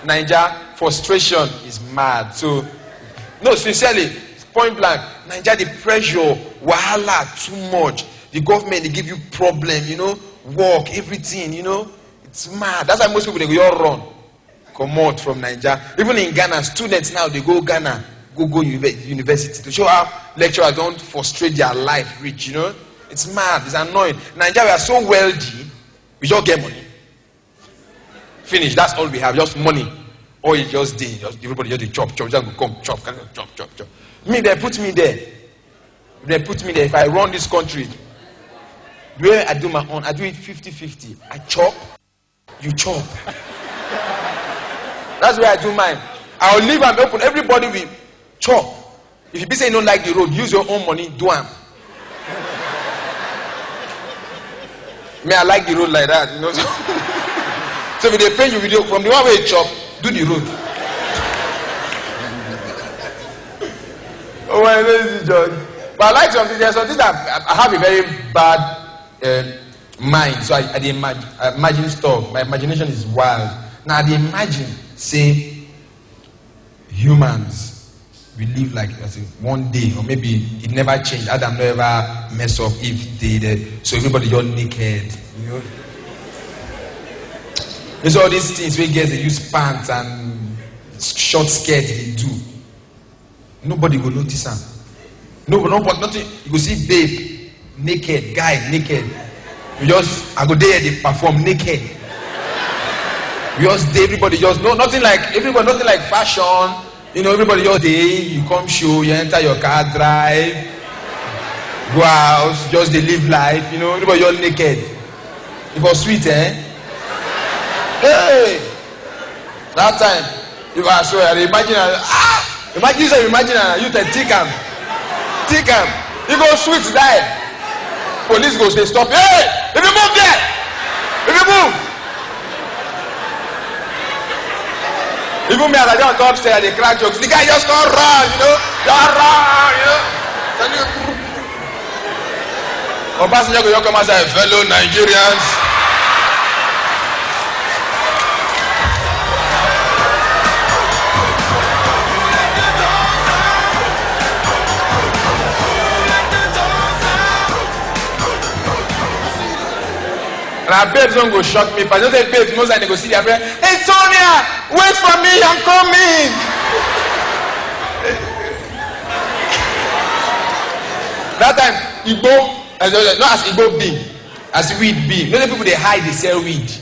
Naija frustration is mad. So, no, sincerely, point blank, Naija, the pressure, wahala, too much. The government, they give you problem, work, everything, It's mad. That's why most people, they go all run. Come out from Naija. Even in Ghana, students now, they go Ghana, go university to show how lecturers don't frustrate their life rich, It's mad. It's annoying. Naija, we are so wealthy, we just get money. Finish. That's all we have. Just money. Or you just did. Everybody just chop. Just come chop. Me, they put me there. They put me there. If I run this country, the way I do my own, I do it 50-50. I chop, you chop. That's where I do mine. I'll leave and open. Everybody will chop. If you be saying you don't like the road, use your own money, do them. Me, I like the road like that, So if they pay you video from the one way you chop, do the road. Oh, my name John. But I like something. There's something that I have a very bad mind, so I imagine stuff. My imagination is wild. Now I imagine, say, humans will live like one day, or maybe it never changed. Adam never mess up if they did. So everybody just naked, There's all these things where girls they use pants and short skirts they do. Nobody will notice them. No, but nothing. You go see babe naked, guy naked. I go there they perform naked. Everybody just nothing like fashion. Everybody just there. You come show, you enter your car, drive, go out, just they live life. Everybody just naked. It was sweet, eh? Hey, that time, you are so imagine you take him. You go sweet die. Police goes they stop. Hey, if you move there, Even me as I don't talk upstairs, they crack jokes. The guy just can't run, Don't run, Passenger go come and say, fellow Nigerians. And our babes don't go shock me. If I don't say babes, most of them go see their friend. Hey, Tonya, wait for me, I'm coming. That time, Igbo, not as Igbo be, as weed be. Many people, they hide, they sell weed.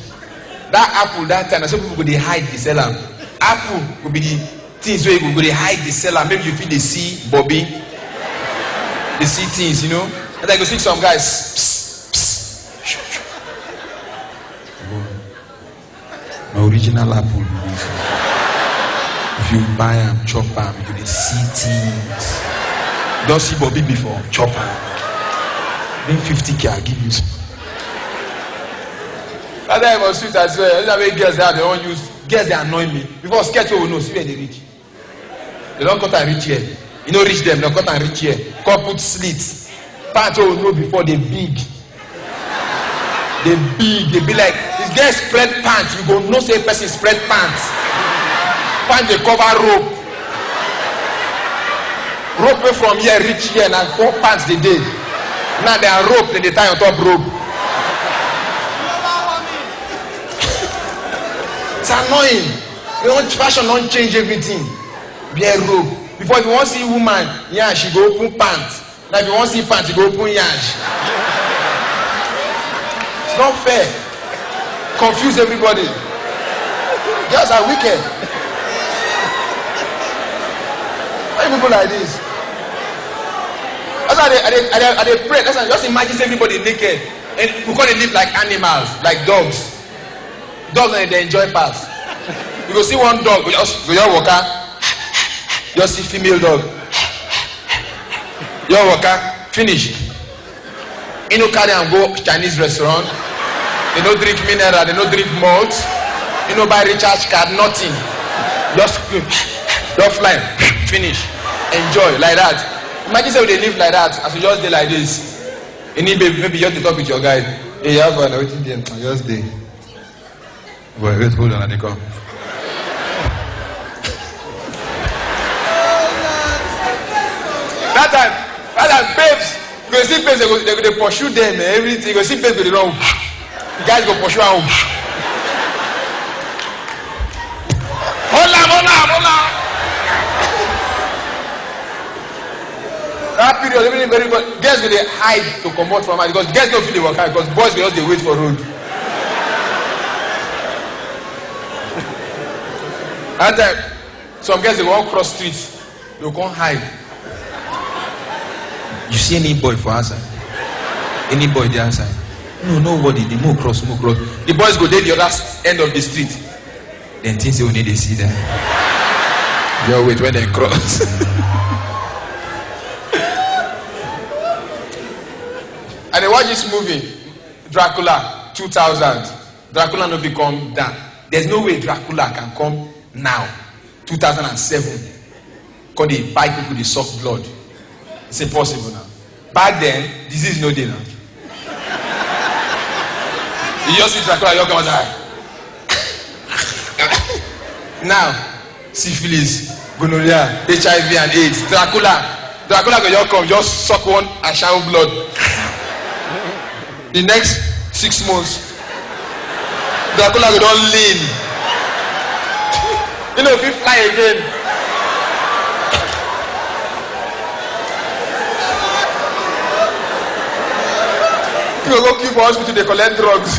That apple, that time, some people, they hide, they sell them. Apple will be the things where you go, they hide, they sell them. Maybe you feel they see Bobby. They see things, And I go see some guys. No original apple. If you buy them, chop them, you can see things. Don't see Bobby before, chop them. Then 50K, I'll give you some. That time was sweet as well. That's why girls they don't use. Girls they annoy me. Before sketch will know, see where they reach. They don't cut and reach here. You know, reach them, they cut and reach here. Cut put slits. Pants will know before they big. They be like, this guy spread pants. You go no say person spread pants. Pants they cover rope. Rope way from here reach here and 4 pants they did. Now they are rope, then they tie on top rope. It's annoying. Fashion don't change everything. Wear rope. Before if you want to see woman, yeah, she go open pants. Now if you want to see pants, you go open yash. It's not fair. Confuse everybody. Girls are wicked. Why people like this? That's why they pray. That's why just imagine everybody naked. And we call it live like animals, like dogs. Dogs they enjoy pass. You go see one dog, you just walk out. You see female dog. You walk out, finish. You know carry and go Chinese restaurant. They don't drink mineral, they don't drink malt. You know buy recharge card, nothing. Just fly, finish, enjoy like that. Imagine say they live like that as you just day like this. You need maybe you have to talk with your guy. Hey, you have an waiting there. Just day. Wait, hold on, they come. That time, babes, you go see babes, they pursue them, everything. You go see babes, they run. The guys go pursue them. Hola. That period, everybody, girls go dey hide to come out from her because girls don't feel they work out because boys go just dey wait for road. That time, some girls they won't cross streets, they can't hide. You see any boy for outside? Any boy the outside? No, nobody. They move cross. The boys go there the other end of the street. Then things they only they see them. You wait when they cross. And they watch this movie, Dracula 2000. Dracula no become that. There's no way Dracula can come now, 2007. Because they buy people they suck blood. It's impossible now. Back then, disease no day now. You just see Dracula, you come outside. Now, syphilis, gonorrhea, HIV and AIDS. Dracula go just come, just suck one and shower blood. The next 6 months, Dracula go don lean. You know, if he fly again. You go keep for hospital, they collect drugs.